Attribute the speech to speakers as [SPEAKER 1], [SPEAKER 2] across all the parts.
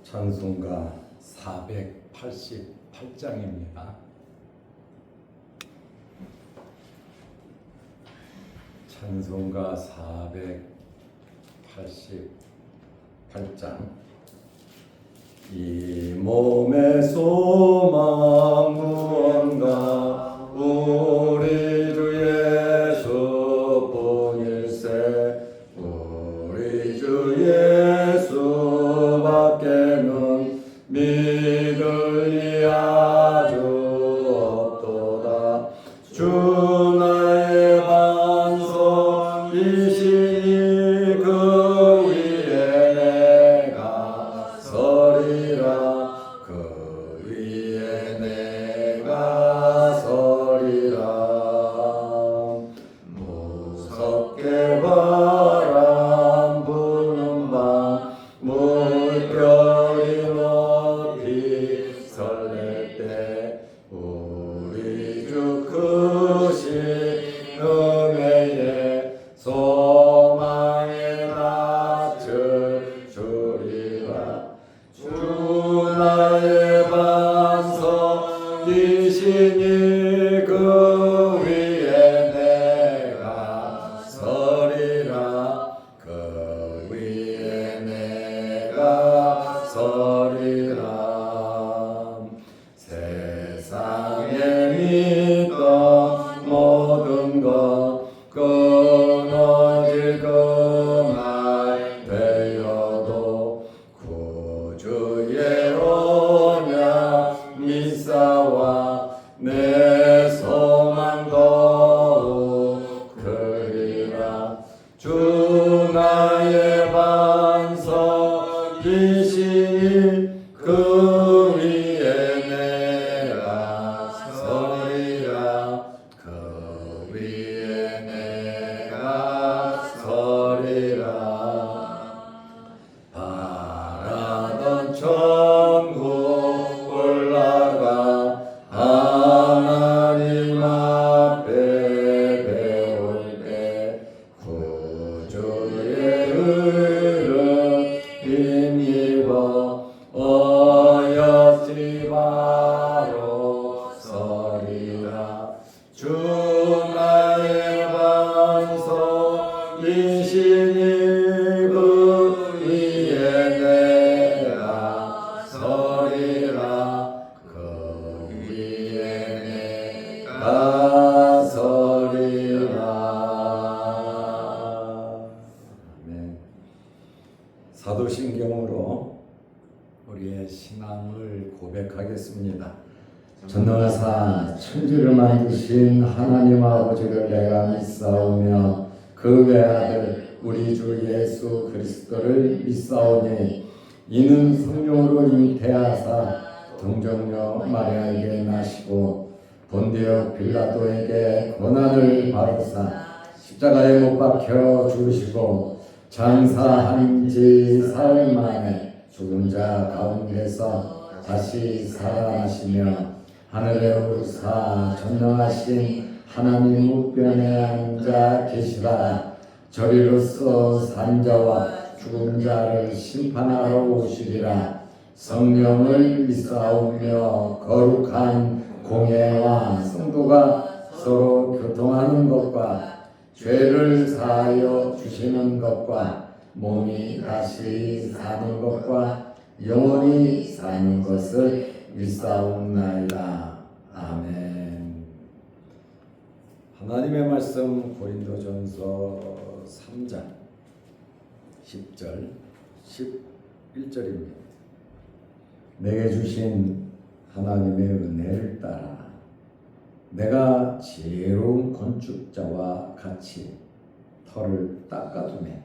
[SPEAKER 1] 찬송가 488장입니다. 찬송가 488장. 이 몸의 소망 무언가 우리 주 예수뿐일세. 우리 주 예수밖에는 믿을 이 아주 없도다. 주 나의 반석이시니 그 위에 내가 서리라. 그 위에 내가 서리라. 무섭게 바람 부는 밤 물결이 높이 설렐 때 우리 주 크신 은혜에 소망의 낯을 주리라. 주 나의 반석이시니 그 위에 내가 서리라. 그 위에 내가 서리라. 세상에 믿던 모든 것 끊어질 그날 되어도 구주의 언약 믿사와 내 소망 더욱 크리라. 주 나의 반석이시니 그 위에 내가 서리라. 그 위에 내가 서리라. 바라던 천국 올라가 하나님 앞에 배울 때 구주의 의를 힘입어 어여지 바로 서리라. 주 나의 반석이시니 그 위에 내가 서리라. 그 위에 내가 서리라. 아멘. 사도신경으로 우리의 신앙을 고백하겠습니다. 전능하사 천지를 만드신 하나님 아버지를 내가 믿사오며 그 외아들 우리 주 예수 그리스도를 믿사오니 이는 성령으로 잉태하사 동정녀 마리아에게 나시고 본디오 빌라도에게 고난을 받으사 십자가에 못 박혀 죽으시고 장사한 지 사흘 만에 죽은 자 가운데서 다시 살아나시며 하늘에 오르사 전능하신 하나님 우편에 앉아 계시다. 저리로서 산 자와 죽은 자를 심판하러 오시리라. 성령을 믿사오며 거룩한 공예와 성도가 서로 교통하는 것과 죄를 사하여 주시는 것과 몸이 다시 사는 것과 영원히 사는 것을 믿사옵나이다. 아멘. 하나님의 말씀 고린도전서 3장 10절 11절입니다. 내게 주신 하나님의 은혜를 따라 내가 지혜로운 건축자와 같이 터를 닦아두매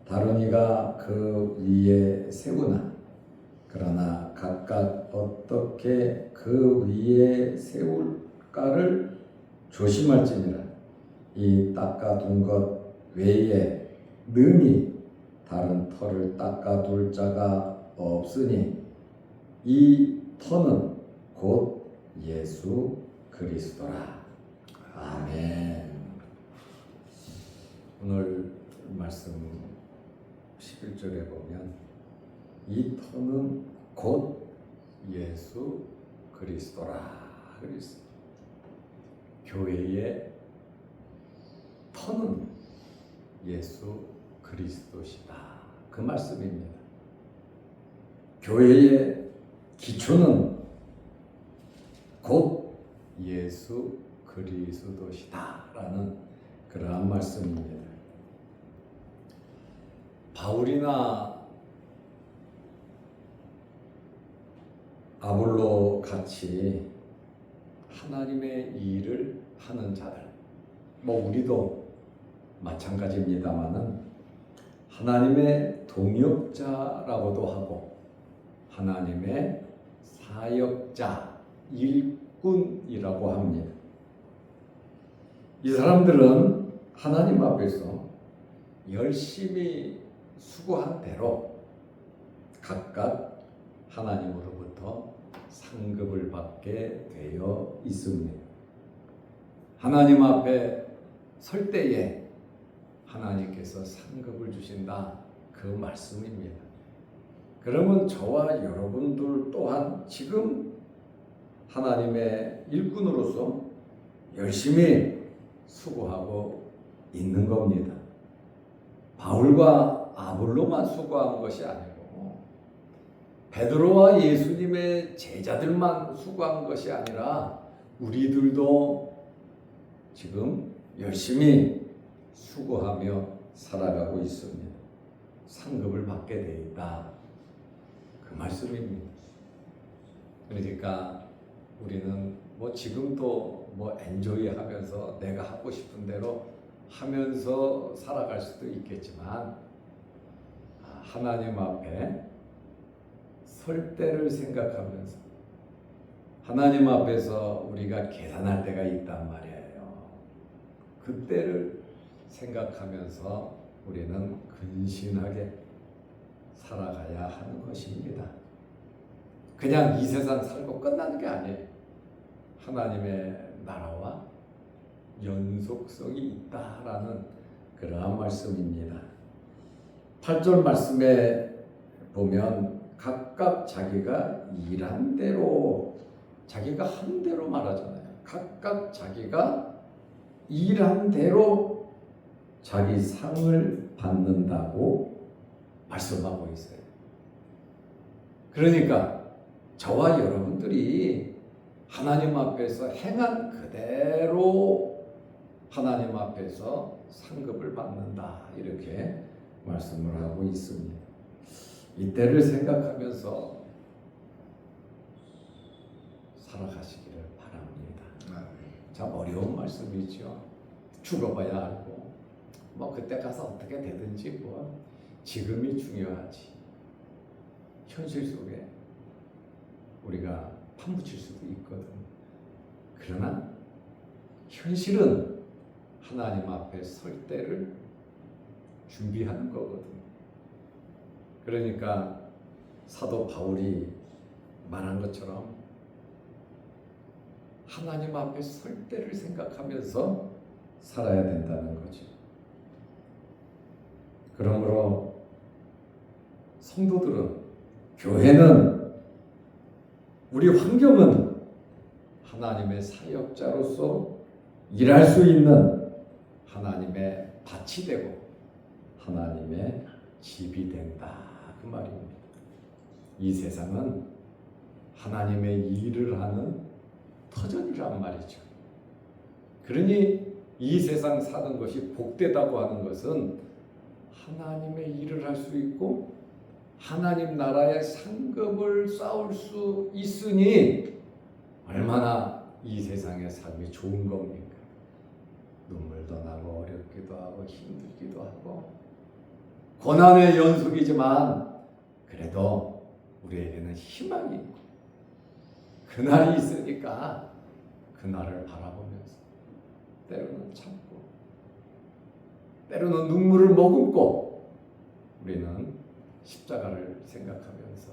[SPEAKER 1] 다른 이가 그 위에 세우나 그러나 각각 어떻게 그 위에 세울까를 조심할지니라. 이 닦아둔 것 외에 능히 다른 터를 닦아둘 자가 없으니 이 터는 곧 예수 그리스도라. 아멘. 오늘 말씀 11절에 보면 이 터는 곧 예수 그리스도라 그랬어요. 교회의 터는 예수 그리스도시다. 그 말씀입니다. 교회의 기초는 곧 예수 그리스도시다라는 그러한 말씀입니다. 바울이나 아볼로 같이 하나님의 일을 하는 자들, 우리도 마찬가지입니다만은 하나님의 동역자라고도 하고 하나님의 사역자, 일꾼이라고 합니다. 이 사람들은 하나님 앞에서 열심히 수고한 대로 각각 하나님으로부터 상급을 받게 되어 있습니다. 하나님 앞에 설 때에 하나님께서 상급을 주신다. 그 말씀입니다. 그러면 저와 여러분들 또한 지금 하나님의 일꾼으로서 열심히 수고하고 있는 겁니다. 바울과 아볼로만 수고한 것이 아니고 베드로와 예수님의 제자들만 수고한 것이 아니라 우리들도 지금 열심히 수고하며 살아가고 있습니다. 상급을 받게 돼 있다. 그 말씀입니다. 그러니까 우리는 지금도 엔조이 하면서 내가 하고 싶은 대로 하면서 살아갈 수도 있겠지만 하나님 앞에 설 때를 생각하면서 하나님 앞에서 우리가 계산할 때가 있단 말이에요. 그때를 생각하면서 우리는 근신하게 살아가야 하는 것입니다. 그냥 이 세상 살고 끝나는 게 아니에요. 하나님의 나라와 연속성이 있다라는 그러한 말씀입니다. 8절 말씀에 보면 각각 자기가 일한 대로 자기가 한 대로 말하잖아요. 각각 자기가 일한 대로 자기 상을 받는다고 말씀하고 있어요. 그러니까 저와 여러분들이 하나님 앞에서 행한 그대로 하나님 앞에서 상급을 받는다. 이렇게 말씀을 하고 있습니다. 이때를 생각하면서 살아가시기를 바랍니다. 참 어려운 말씀이죠. 죽어봐야 알고 그때 가서 어떻게 되든지 지금이 중요하지. 현실 속에 우리가 판붙일 수도 있거든. 그러나 현실은 하나님 앞에 설 때를 준비하는 거거든. 그러니까 사도 바울이 말한 것처럼 하나님 앞에 설 때를 생각하면서 살아야 된다는 거죠. 그러므로 성도들은, 교회는, 우리 환경은 하나님의 사역자로서 일할 수 있는 하나님의 밭이 되고 하나님의 집이 된다. 그 말입니다. 이 세상은 하나님의 일을 하는 터전이란 말이죠. 그러니 이 세상 사는 것이 복되다고 하는 것은 하나님의 일을 할 수 있고 하나님 나라의 상급을 쌓을 수 있으니 얼마나 이 세상의 삶이 좋은 겁니까? 눈물도 나고 어렵기도 하고 힘들기도 하고 고난의 연속이지만 그래도 우리에게는 희망이 있고 그날이 있으니까 그날을 바라보면서 때로는 참고 때로는 눈물을 머금고 우리는 십자가를 생각하면서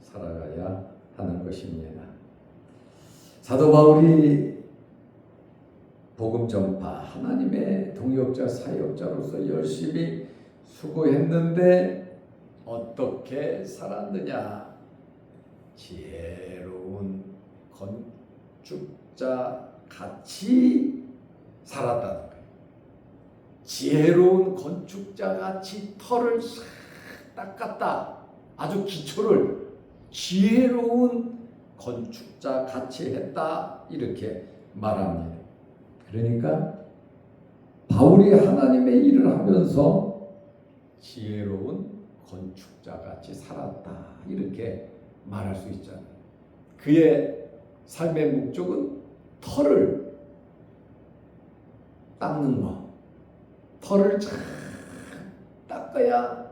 [SPEAKER 1] 살아가야 하는 것입니다. 사도 바울이 복음 전파, 하나님의 동역자, 사역자로서 열심히 수고했는데 어떻게 살았느냐? 지혜로운 건축자 같이 살았다는 거예요. 지혜로운 건축자 같이 터를 싹 닦았다. 아주 기초를 지혜로운 건축자 같이 했다. 이렇게 말합니다. 그러니까 바울이 하나님의 일을 하면서 지혜로운 건축자 같이 살았다. 이렇게 말할 수 있잖아요. 그의 삶의 목적은 터를 닦는 거. 터를 잘 닦아야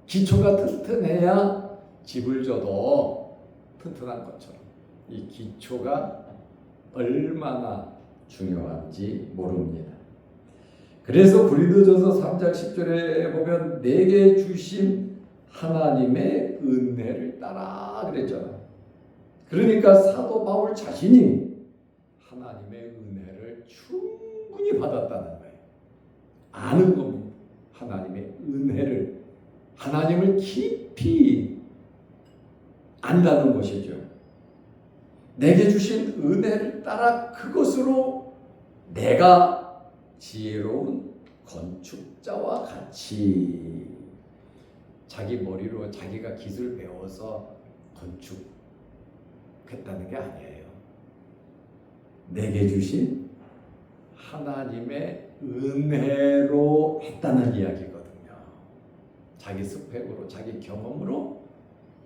[SPEAKER 1] 기초가 튼튼해야 집을 져도 튼튼한 것처럼 이 기초가 얼마나 중요한지 모릅니다. 그래서 고린도전서 3장 10절에 보면 내게 주신 하나님의 은혜를 따라 그랬잖아요. 그러니까 사도 바울 자신이 하나님의 은혜를 충분히 받았다는 거예요. 아는 겁니다. 하나님의 은혜를, 하나님을 깊이 안다는 것이죠. 내게 주신 은혜를 따라 그것으로 내가 지혜로운 건축자와 같이, 자기 머리로 자기가 기술 배워서 건축했다는 게 아니에요. 내게 주신 하나님의 은혜로 했다는 이야기거든요. 자기 스펙으로, 자기 경험으로,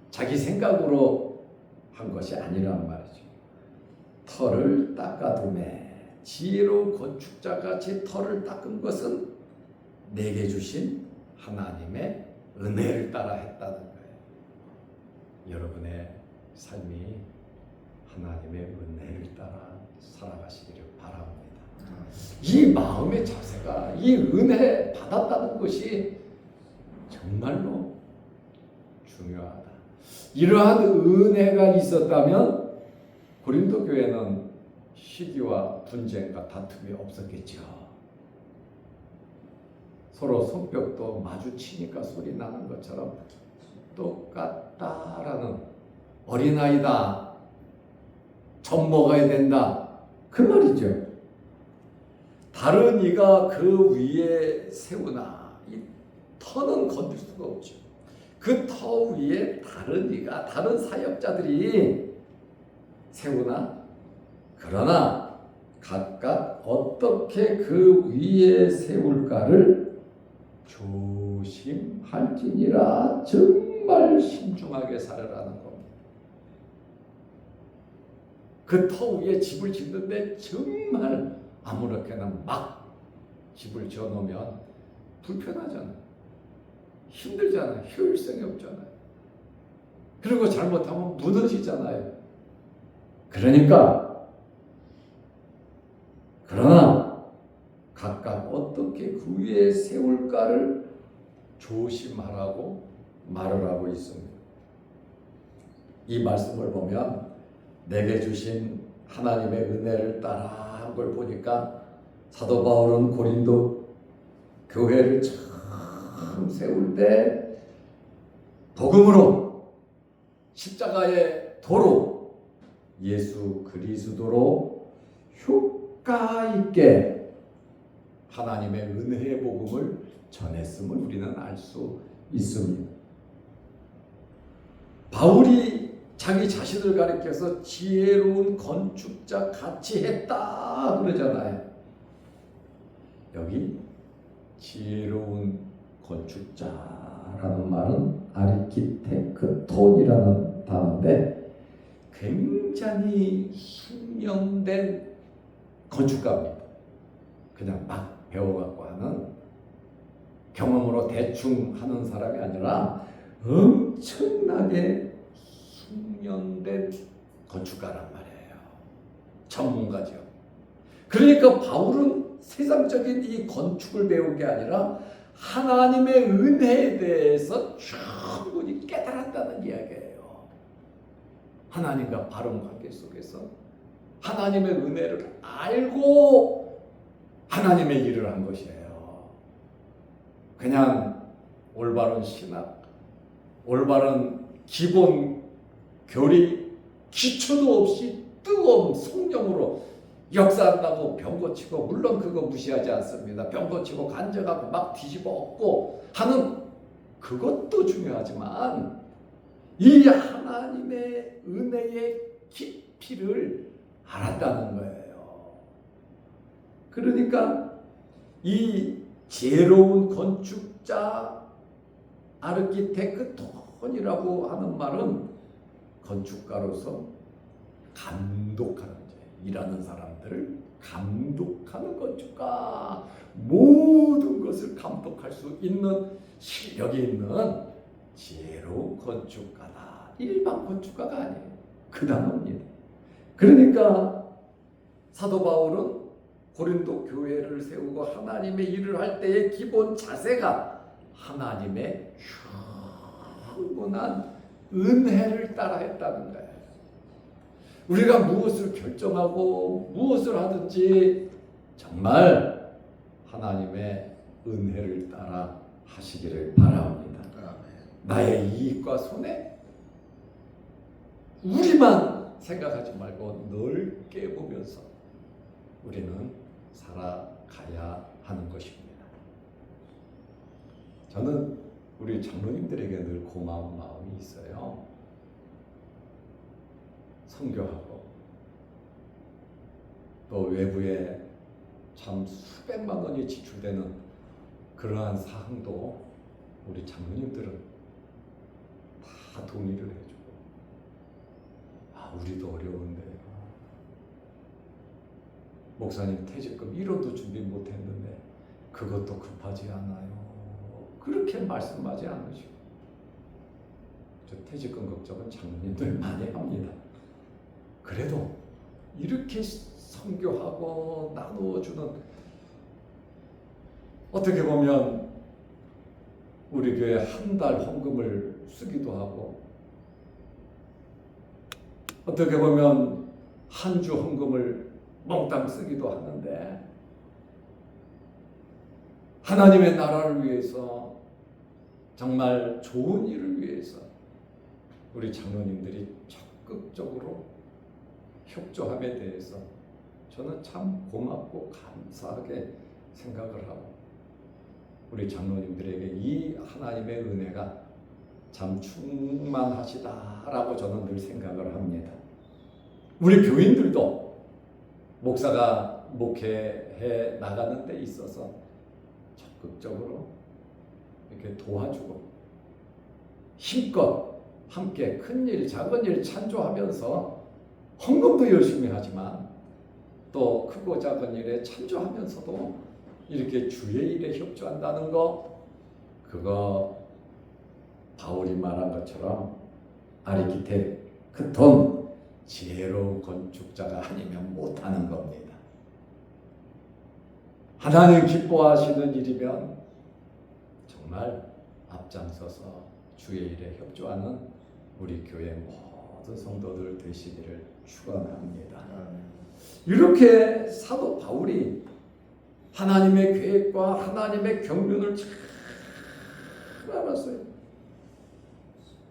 [SPEAKER 1] 자기 생각으로 한 것이 아니란 말이죠. 터를 닦아두매. 지혜로운 건축자같이 터를 닦은 것은 내게 주신 하나님의 은혜를 따라 했다는 거예요. 여러분의 삶이 하나님의 은혜를 따라 살아가시기를 바랍니다. 이 마음의 자세가, 이 은혜 받았다는 것이 정말로 중요하다. 이러한 은혜가 있었다면 고린도 교회는 시기와 분쟁과 다툼이 없었겠죠. 서로 손뼉도 마주치니까 소리 나는 것처럼 똑같다라는, 어린아이다, 젖 먹어야 된다, 그 말이죠. 다른 이가 그 위에 세우나 이 터는 건들 수가 없죠. 그 터 위에 다른 이가, 다른 사역자들이 세우나, 그러나 각각 어떻게 그 위에 세울까를 조심할지니라. 정말 신중하게 살아라는 겁니다. 그 터 위에 집을 짓는데 정말 아무렇게나 막 집을 지어놓으면 불편하잖아요. 힘들잖아요. 효율성이 없잖아요. 그리고 잘못하면 무너지잖아요. 그러나 각각 어떻게 그 위에 세울까를 조심하라고 말을 하고 있습니다. 이 말씀을 보면 내게 주신 하나님의 은혜를 따라 한 걸 보니까 사도 바울은 고린도 교회를 처음 세울 때 복음으로, 십자가의 도로, 예수 그리스도로 효과 있게 하나님의 은혜의 복음을 전했음을 우리는 알 수 있습니다. 바울이 자기 자신을 가리켜서 지혜로운 건축자 같이 했다 그러잖아요. 여기 지혜로운 건축자라는 말은 아르키텍톤이라는 단어인데 굉장히 숙련된 건축가입니다. 그냥 막 배워갖고 하는, 경험으로 대충 하는 사람이 아니라 엄청나게 숙련된 건축가란 말이에요. 전문가죠. 그러니까 바울은 세상적인 이 건축을 배운 게 아니라 하나님의 은혜에 대해서 충분히 깨달았다는 이야기예요. 하나님과 바른 관계 속에서 하나님의 은혜를 알고 하나님의 일을 한 것이에요. 그냥 올바른 신학, 올바른 기본 교리 기초도 없이 뜨거운 성령으로 역사한다고 병 고치고, 물론 그거 무시하지 않습니다. 병 고치고 간증하고 막 뒤집어 엎고 하는 그것도 중요하지만 이 하나님의 은혜의 깊이를 알았다는 거예요. 그러니까 이 지혜로운 건축자 아르키텍톤이라고 하는 말은 건축가로서 감독하는 자, 일하는 사람들을 감독하는 건축가, 모든 것을 감독할 수 있는 실력이 있는 지혜로운 건축가다. 일반 건축가가 아니에요. 그 단어입니다. 그러니까 사도 바울은 고린도 교회를 세우고 하나님의 일을 할 때의 기본 자세가 하나님의 충분한 은혜를 따라 했다는 거예요. 우리가 무엇을 결정하고 무엇을 하든지 정말 하나님의 은혜를 따라 하시기를 바랍니다. 나의 이익과 손해 우리만 생각하지 말고 넓게 보면서 우리는 살아가야 하는 것입니다. 저는 우리 장로님들에게 늘 고마운 마음이 있어요. 선교하고 또 외부에 참 수백만 원이 지출되는 그러한 사항도 우리 장로님들은 다 동의를 해주고, 우리도 어려운데 목사님 퇴직금 1원도 준비 못했는데 그것도 급하지 않아요. 그렇게 말씀하지 않으시고, 저 퇴직금 걱정은 장로님들 많이 합니다. 그래도 이렇게 선교하고 나누어주는, 어떻게 보면 우리 교회 한 달 헌금을 쓰기도 하고, 어떻게 보면 한 주 헌금을 몽땅 쓰기도 하는데, 하나님의 나라를 위해서, 정말 좋은 일을 위해서 우리 장로님들이 적극적으로 협조함에 대해서 저는 참 고맙고 감사하게 생각을 하고, 우리 장로님들에게 이 하나님의 은혜가 참 충만하시다라고 저는 늘 생각을 합니다. 우리 교인들도 목사가 목회해 나가는 데 있어서 적극적으로 이렇게 도와주고, 힘껏 함께 큰 일, 작은 일 찬조하면서 헌금도 열심히 하지만 또 크고 작은 일에 찬조하면서도 이렇게 주의 일에 협조한다는 거, 그거 바울이 말한 것처럼 아르키텍톤, 지혜로운 건축자가 아니면 못하는 겁니다. 하나님 기뻐하시는 일이면 정말 앞장서서 주의 일에 협조하는 우리 교회 모든 성도들 되시기를 축원합니다. 이렇게 사도 바울이 하나님의 계획과 하나님의 경륜을 잘 알았어요.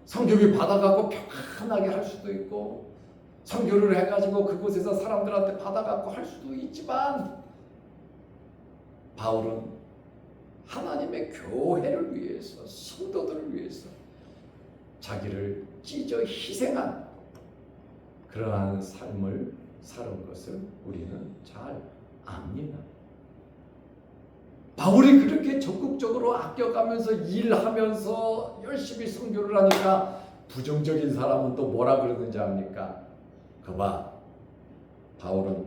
[SPEAKER 1] 선교비 받아갖고 편안하게 할 수도 있고, 선교를 해가지고 그곳에서 사람들한테 받아갖고 할 수도 있지만, 바울은 하나님의 교회를 위해서, 성도들을 위해서 자기를 찢어 희생한 그러한 삶을 사는 것을 우리는 잘 압니다. 바울이 그렇게 적극적으로 아껴가면서 일하면서 열심히 선교를 하니까 부정적인 사람은 또 뭐라 그러는지 압니까? 그봐, 바울은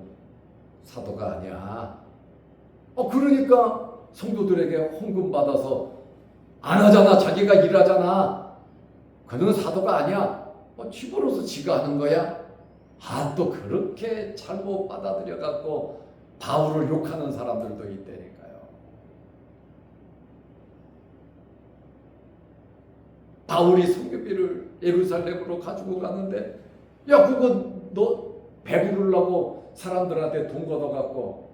[SPEAKER 1] 사도가 아니야. 그러니까 성도들에게 헌금 받아서 안 하잖아. 자기가 일하잖아. 그는 사도가 아니야. 집으로서 지가 하는 거야. 또 그렇게 잘못 받아들여 갖고 바울을 욕하는 사람들도 있다니까요. 바울이 선교비를 예루살렘으로 가지고 가는데, 야, 그거 너 배부르려고 사람들한테 돈 걷어갖고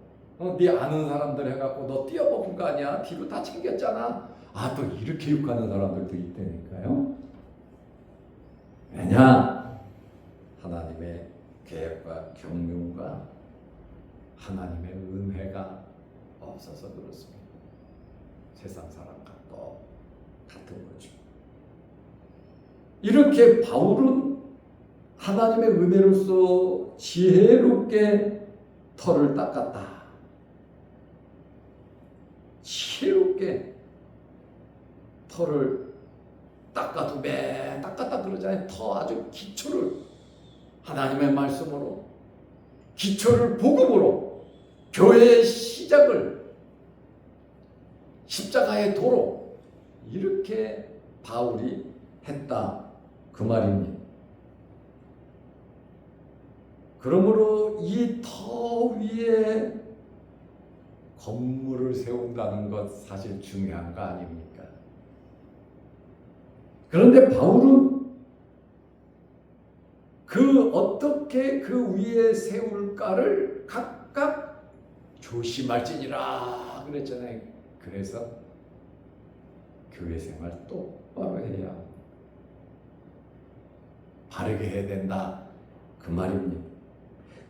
[SPEAKER 1] 네 아는 사람들 해갖고 너 띄어먹은 거 아니야? 뒤로 다 챙겼잖아. 또 이렇게 욕하는 사람들도 있다니까요. 왜냐? 하나님의 계획과 경륜과 하나님의 은혜가 없어서 그렇습니다. 세상 사람과 똑같은 거죠. 이렇게 바울은 하나님의 은혜로서 지혜롭게 털을 닦았다. 지혜롭게 털을 닦아도 매 닦았다 그러잖아요. 터 아주 기초를 하나님의 말씀으로, 기초를 복음으로, 교회의 시작을 십자가의 도로 이렇게 바울이 했다 그 말입니다. 그러므로 이 터 위에 건물을 세운다는 것 사실 중요한 거 아닙니까? 그런데 바울은 어떻게 그 위에 세울까를 각각 조심할지니라 그랬잖아요. 그래서 교회 생활 똑바로 해야 합니다. 바르게 해야 된다 그 말입니다.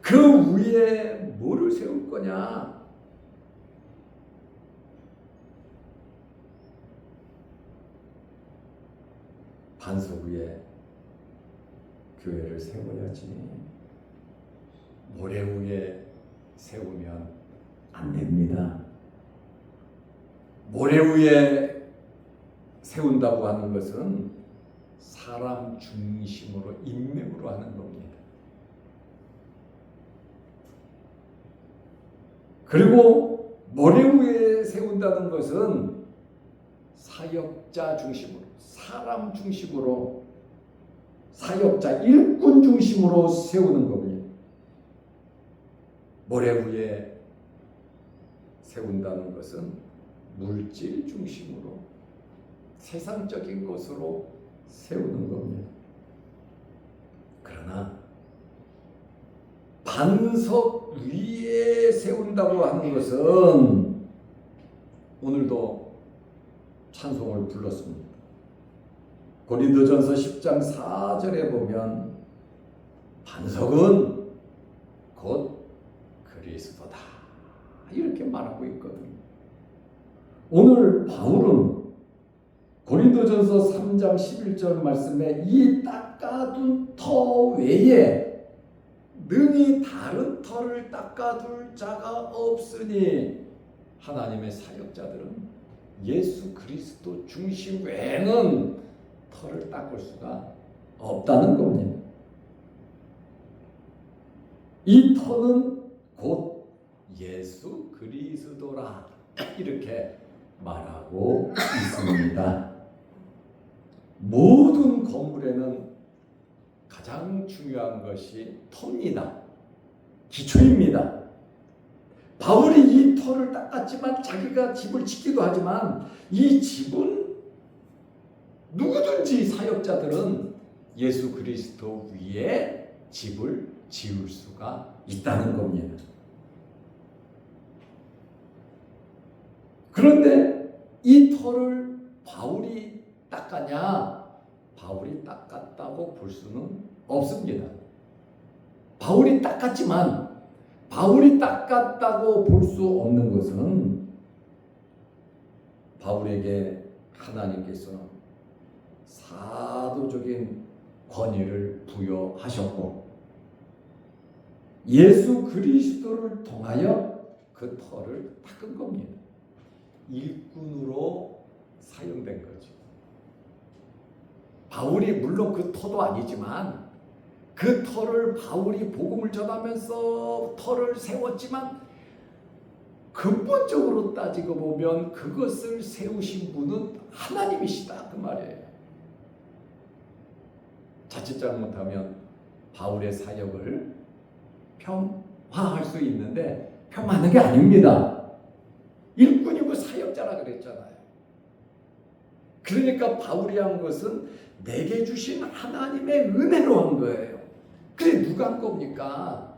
[SPEAKER 1] 그 위에 뭐를 세울 거냐? 반석 위에 교회를 세워야지. 모래 위에 세우면 안 됩니다. 모래 위에 세운다고 하는 것은 사람 중심으로 인맥으로 하는 겁니다. 그리고 모래 위에 세운다는 것은 사역자 중심으로, 사람 중심으로, 사역자 일꾼 중심으로 세우는 겁니다. 모래 위에 세운다는 것은 물질 중심으로, 세상적인 것으로 세우는 겁니다. 그러나 반석 위에 세운다고 하는 것은 오늘도 찬송을 불렀습니다. 고린도전서 10장 4절에 보면 반석은 곧 그리스도다 이렇게 말하고 있거든요. 오늘 바울은 고린도전서 3장 11절 말씀에 이 닦아둔 터 외에 능히 다른 터를 닦아둘 자가 없으니 하나님의 사역자들은 예수 그리스도 중심 외에는 터를 닦을 수가 없다는 겁니다. 이 터는 곧 예수 그리스도라 이렇게 말하고 있습니다. 모든 건물에는 가장 중요한 것이 터입니다. 기초입니다. 바울이 이 터를 닦았지만 자기가 집을 짓기도 하지만 이 집은 누구든지 사역자들은 예수 그리스도 위에 집을 지을 수가 있다는 겁니다. 그런데 이 터를 바울이 닦았냐? 바울이 닦았다고 볼 수는 없습니다. 바울이 닦았지만 바울이 닦았다고 볼 수 없는 것은 바울에게 하나님께서 사도적인 권위를 부여하셨고 예수 그리스도를 통하여 그 터를 닦은 겁니다. 일꾼으로 사용된 거죠. 바울이 물론 그 터도 아니지만 그 터를 바울이 복음을 전하면서 터를 세웠지만 근본적으로 따지고 보면 그것을 세우신 분은 하나님이시다 그 말이에요. 자칫 잘못하면 바울의 사역을 폄하할 수 있는데 폄하하는 게 아닙니다. 일꾼이고 사역자라 그랬잖아요. 그러니까 바울이 한 것은 내게 주신 하나님의 은혜로 한 거예요. 그래 누가 한 겁니까?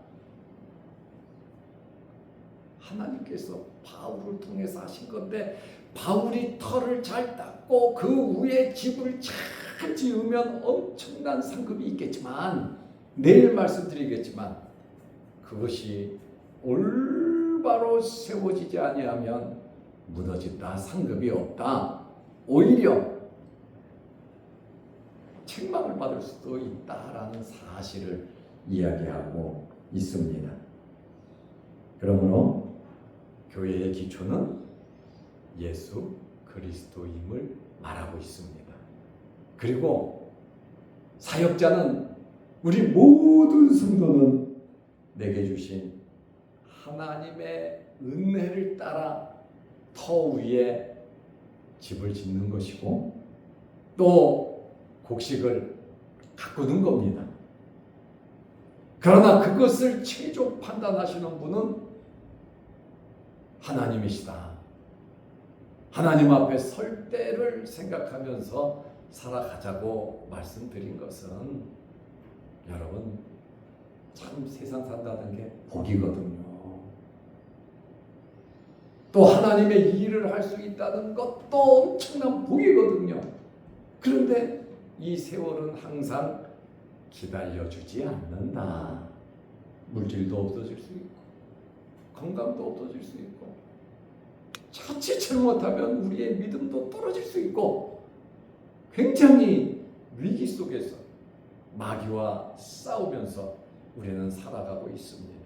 [SPEAKER 1] 하나님께서 바울을 통해서 하신 건데 바울이 터를 잘 닦고 그 위에 집을 잘 잘 지으면 엄청난 상급이 있겠지만, 내일 말씀드리겠지만, 그것이 올바로 세워지지 아니하면 무너진다, 상급이 없다, 오히려 책망을 받을 수도 있다라는 사실을 이야기하고 있습니다. 그러므로 교회의 기초는 예수 그리스도임을 말하고 있습니다. 그리고 사역자는, 우리 모든 성도는 내게 주신 하나님의 은혜를 따라 터 위에 집을 짓는 것이고 또 곡식을 가꾸는 겁니다. 그러나 그것을 최종 판단하시는 분은 하나님이시다. 하나님 앞에 설 때를 생각하면서 살아가자고 말씀드린 것은, 여러분, 참 세상 산다는 게 복이거든요. 또 하나님의 일을 할 수 있다는 것도 엄청난 복이거든요. 그런데 이 세월은 항상 기다려주지 않는다. 물질도 없어질 수 있고 건강도 없어질 수 있고 자칫 잘못하면 우리의 믿음도 떨어질 수 있고 굉장히 위기 속에서 마귀와 싸우면서 우리는 살아가고 있습니다.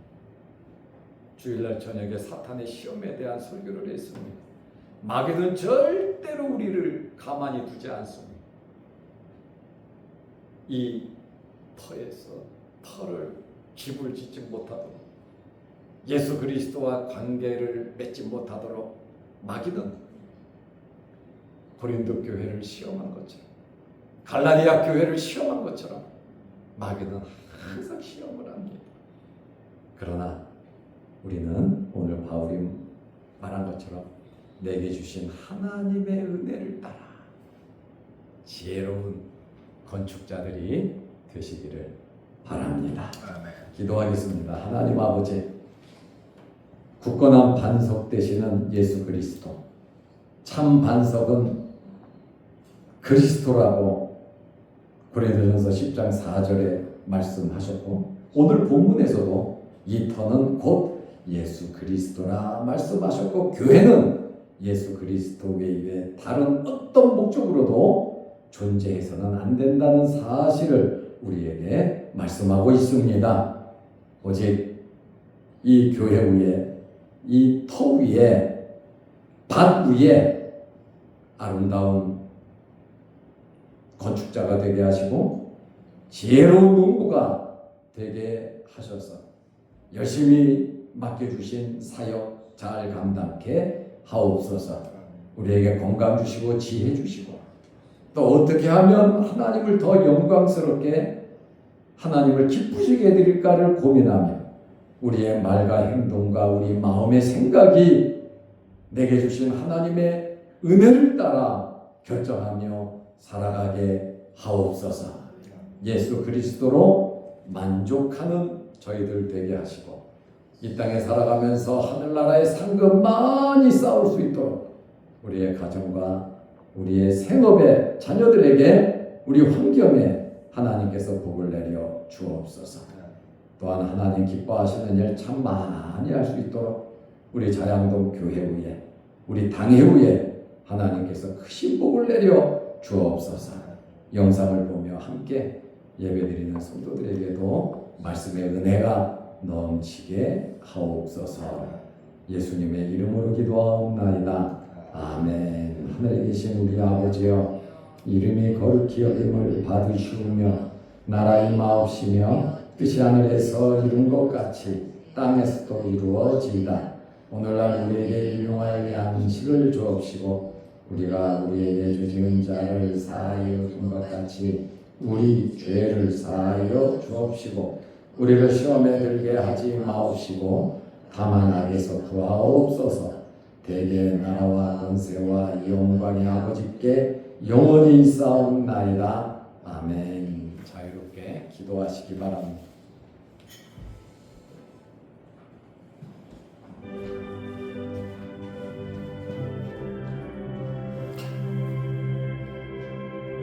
[SPEAKER 1] 주일날 저녁에 사탄의 시험에 대한 설교를 했습니다. 마귀는 절대로 우리를 가만히 두지 않습니다. 이 터를 집을 짓지 못하도록, 예수 그리스도와 관계를 맺지 못하도록 마귀는 고린도 교회를 시험한 것처럼, 갈라디아 교회를 시험한 것처럼 마귀는 항상 시험을 합니다. 그러나 우리는 오늘 바울이 말한 것처럼 내게 주신 하나님의 은혜를 따라 지혜로운 건축자들이 되시기를 바랍니다. 아멘. 기도하겠습니다. 하나님 아버지, 굳건한 반석 되시는 예수 그리스도, 참 반석은 그리스도라고 고린도전서 10장 4절에 말씀하셨고, 오늘 본문에서도 이 터는 곧 예수 그리스도라 말씀하셨고, 교회는 예수 그리스도 외에 다른 어떤 목적으로도 존재해서는 안 된다는 사실을 우리에게 말씀하고 있습니다. 오직 이 교회 위에, 이 터 위에, 밭 위에 아름다운 건축자가 되게 하시고 지혜로운 농부가 되게 하셔서 열심히 맡겨주신 사역 잘 감당케 하옵소서. 우리에게 건강 주시고 지혜 주시고 또 어떻게 하면 하나님을 더 영광스럽게, 하나님을 기쁘시게 해드릴까를 고민하며 우리의 말과 행동과 우리 마음의 생각이 내게 주신 하나님의 은혜를 따라 결정하며 살아가게 하옵소서. 예수 그리스도로 만족하는 저희들 되게 하시고 이 땅에 살아가면서 하늘나라의 상급 많이 쌓을 수 있도록 우리의 가정과 우리의 생업의 자녀들에게, 우리 환경에 하나님께서 복을 내려 주옵소서. 또한 하나님 기뻐하시는 일 참 많이 할 수 있도록 우리 자양동 교회 위에, 우리 당회 위에 하나님께서 크신 복을 내려 주옵소서. 영상을 보며 함께 예배드리는 성도들에게도 말씀의 은혜가 넘치게 하옵소서. 예수님의 이름으로 기도하옵나이다. 아멘. 하늘에 계신 우리 아버지여, 이름이 거룩히 여김을 받으시오며 나라 임하옵시며 뜻이 하늘에서 이룬 것 같이 땅에서도 이루어지이다. 오늘날 우리에게 일용할 양식을 주옵시고 우리가 우리에게 죄지은 자를 사하여 준 것 같이 우리 죄를 사하여 주옵시고 우리를 시험에 들게 하지 마옵시고 다만 악에서 구하옵소서. 대개 나라와 권세와 영광이 아버지께 영원히 있사옵나이다. 아멘. 자유롭게 기도하시기 바랍니다.